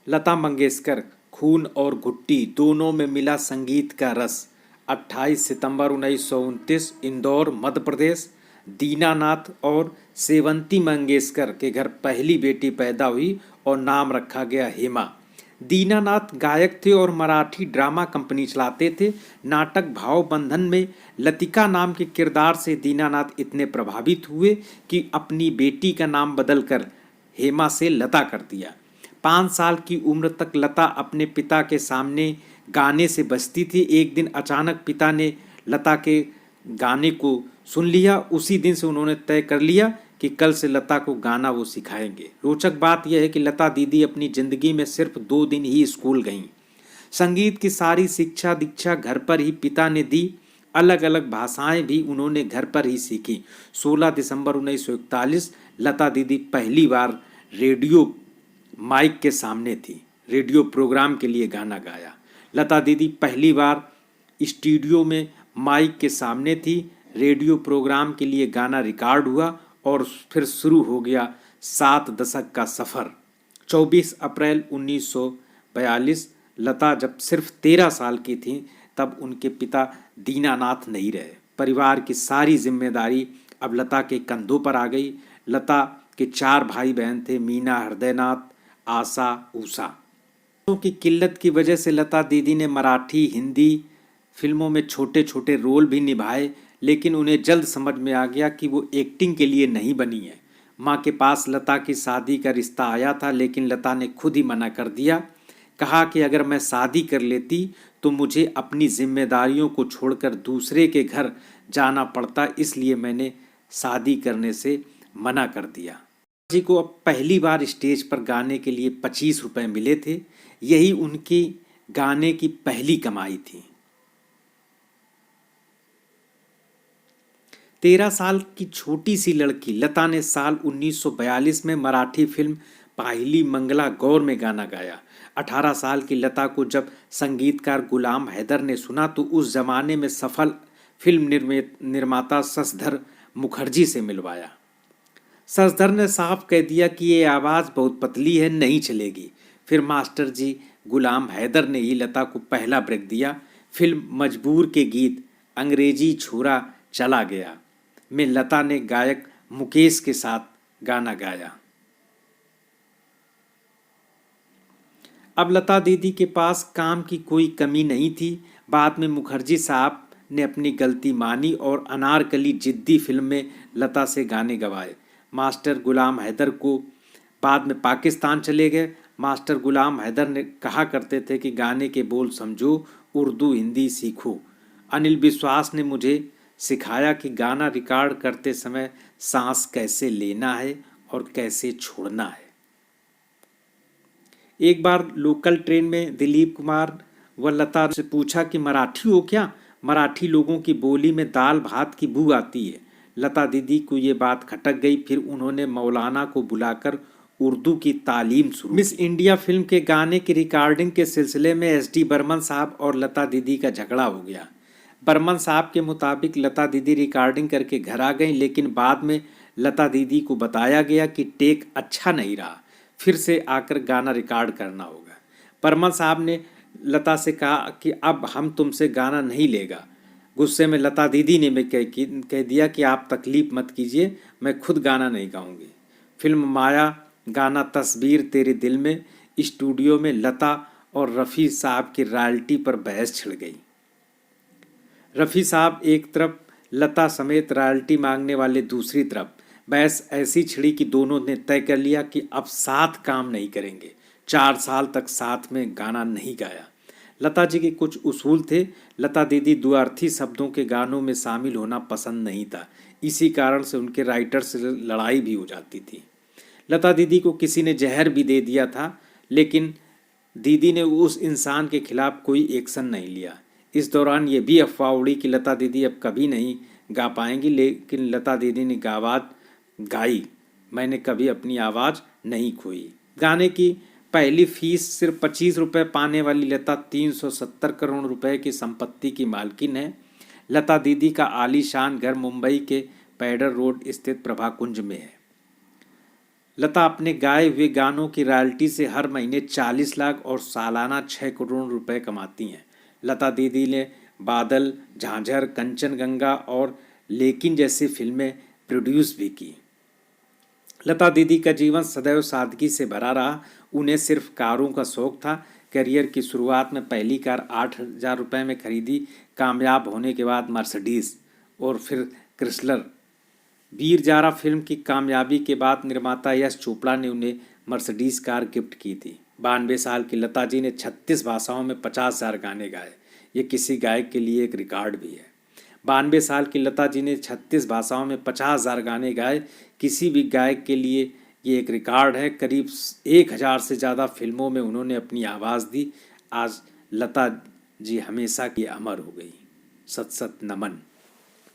लता मंगेशकर, खून और घुट्टी दोनों में मिला संगीत का रस। 28 सितंबर 1929 इंदौर, मध्य प्रदेश। दीनानाथ और सेवंती मंगेशकर के घर पहली बेटी पैदा हुई और नाम रखा गया हेमा। दीनानाथ गायक थे और मराठी ड्रामा कंपनी चलाते थे। नाटक भाव बंधन में लतिका नाम के किरदार से दीनानाथ इतने प्रभावित हुए कि अपनी बेटी का नाम बदलकर हेमा से लता कर दिया। 5 साल की उम्र तक लता अपने पिता के सामने गाने से बचती थी। एक दिन अचानक पिता ने लता के गाने को सुन लिया। उसी दिन से उन्होंने तय कर लिया कि कल से लता को गाना वो सिखाएंगे। रोचक बात यह है कि लता दीदी अपनी ज़िंदगी में सिर्फ 2 दिन ही स्कूल गईं। संगीत की सारी शिक्षा दीक्षा घर पर ही पिता ने दी। अलग अलग भाषाएं भी उन्होंने घर पर ही सीखी। 16 दिसंबर 1941 लता दीदी पहली बार रेडियो माइक के सामने थी। रेडियो प्रोग्राम के लिए गाना गाया। लता दीदी पहली बार स्टूडियो में माइक के सामने थी। रेडियो प्रोग्राम के लिए गाना रिकॉर्ड हुआ और फिर शुरू हो गया 7 दशक का सफ़र। 24 अप्रैल 1942 लता जब सिर्फ 13 साल की थी तब उनके पिता दीनानाथ नहीं रहे। परिवार की सारी जिम्मेदारी अब लता के कंधों पर आ गई। लता के 4 भाई बहन थे, मीना, हृदयनाथ, आशा, उषा। की किल्लत की वजह से लता दीदी ने मराठी, हिंदी फिल्मों में छोटे छोटे रोल भी निभाए, लेकिन उन्हें जल्द समझ में आ गया कि वो एक्टिंग के लिए नहीं बनी है। माँ के पास लता की शादी का रिश्ता आया था, लेकिन लता ने खुद ही मना कर दिया। कहा कि अगर मैं शादी कर लेती तो मुझे अपनी जिम्मेदारियों को छोड़कर दूसरे के घर जाना पड़ता, इसलिए मैंने शादी करने से मना कर दिया। जी को अब पहली बार स्टेज पर गाने के लिए 25 रुपये मिले थे। यही उनकी गाने की पहली कमाई थी। 13 साल की छोटी सी लड़की लता ने साल 1942 में मराठी फिल्म पाहिली मंगला गौर में गाना गाया। 18 साल की लता को जब संगीतकार गुलाम हैदर ने सुना तो उस जमाने में सफल फिल्म निर्माता शशधर मुखर्जी से मिलवाया। शशधर ने साफ कह दिया कि ये आवाज़ बहुत पतली है, नहीं चलेगी। फिर मास्टर जी गुलाम हैदर ने ही लता को पहला ब्रेक दिया। फिल्म मजबूर के गीत अंग्रेजी छोरा चला गया में लता ने गायक मुकेश के साथ गाना गाया। अब लता दीदी के पास काम की कोई कमी नहीं थी। बाद में मुखर्जी साहब ने अपनी गलती मानी और अनारकली जिद्दी फिल्म में लता से गाने गवाए। मास्टर गुलाम हैदर को बाद में पाकिस्तान चले गए। मास्टर गुलाम हैदर ने कहा करते थे कि गाने के बोल समझो, उर्दू हिंदी सीखो। अनिल विश्वास ने मुझे सिखाया कि गाना रिकॉर्ड करते समय सांस कैसे लेना है और कैसे छोड़ना है। एक बार लोकल ट्रेन में दिलीप कुमार व लता से पूछा कि मराठी हो क्या? मराठी लोगों की बोली में दाल भात की बू आती है। लता दीदी को ये बात खटक गई। फिर उन्होंने मौलाना को बुलाकर उर्दू की तालीम शुरू। मिस इंडिया फिल्म के गाने की रिकॉर्डिंग के सिलसिले में SD बर्मन साहब और लता दीदी का झगड़ा हो गया। बर्मन साहब के मुताबिक लता दीदी रिकॉर्डिंग करके घर आ गई, लेकिन बाद में लता दीदी को बताया गया कि टेक अच्छा नहीं रहा, फिर से आकर गाना रिकॉर्ड करना होगा। बर्मन साहब ने लता से कहा कि अब हम तुमसे गाना नहीं लेगा। गुस्से में लता दीदी ने कह दिया कि आप तकलीफ मत कीजिए, मैं खुद गाना नहीं गाऊंगी। फिल्म माया गाना तस्वीर तेरे दिल में स्टूडियो में लता और रफ़ी साहब की रॉयल्टी पर बहस छिड़ गई। रफ़ी साहब एक तरफ, लता समेत रॉयल्टी मांगने वाले दूसरी तरफ। बहस ऐसी छिड़ी कि दोनों ने तय कर लिया कि अब साथ काम नहीं करेंगे। 4 साल तक साथ में गाना नहीं गाया। लता जी के कुछ उसूल थे। लता दीदी द्व्यर्थी शब्दों के गानों में शामिल होना पसंद नहीं था। इसी कारण से उनके राइटर से लड़ाई भी हो जाती थी। लता दीदी को किसी ने जहर भी दे दिया था, लेकिन दीदी ने उस इंसान के खिलाफ कोई एक्शन नहीं लिया। इस दौरान ये भी अफवाह उड़ी कि लता दीदी अब कभी नहीं गा पाएंगी, लेकिन लता दीदी ने आवाज़ गाई। मैंने कभी अपनी आवाज़ नहीं खोई। गाने की पहली फीस सिर्फ 25 रुपये पाने वाली लता 370 करोड़ रुपए की संपत्ति की मालकिन है। लता दीदी का आलीशान घर मुंबई के पैडर रोड स्थित प्रभा कुंज में है। लता अपने गाए हुए गानों की रॉयल्टी से हर महीने 40 लाख और सालाना 6 करोड़ रुपए कमाती हैं। लता दीदी ने बादल, झांझर, कंचनगंगा और लेकिन जैसी फिल्में प्रोड्यूस भी की। लता दीदी का जीवन सदैव सादगी से भरा रहा। उन्हें सिर्फ कारों का शौक था। करियर की शुरुआत में पहली कार 8,000 रुपये में खरीदी। कामयाब होने के बाद मर्सिडीज और फिर क्रिसलर। वीर जारा फिल्म की कामयाबी के बाद निर्माता यश चोपड़ा ने उन्हें मर्सिडीज कार गिफ्ट की थी। 92 साल की लता जी ने 36 भाषाओं में 50,000 गाने गाए। ये किसी गायक के लिए एक रिकॉर्ड भी है। 92 साल की लता जी ने 36 भाषाओं में 50,000 गाने गाए। किसी भी गायक के लिए ये एक रिकॉर्ड है। करीब 1,000 से ज़्यादा फिल्मों में उन्होंने अपनी आवाज़ दी। आज लता जी हमेशा की अमर हो गई। सत सत नमन।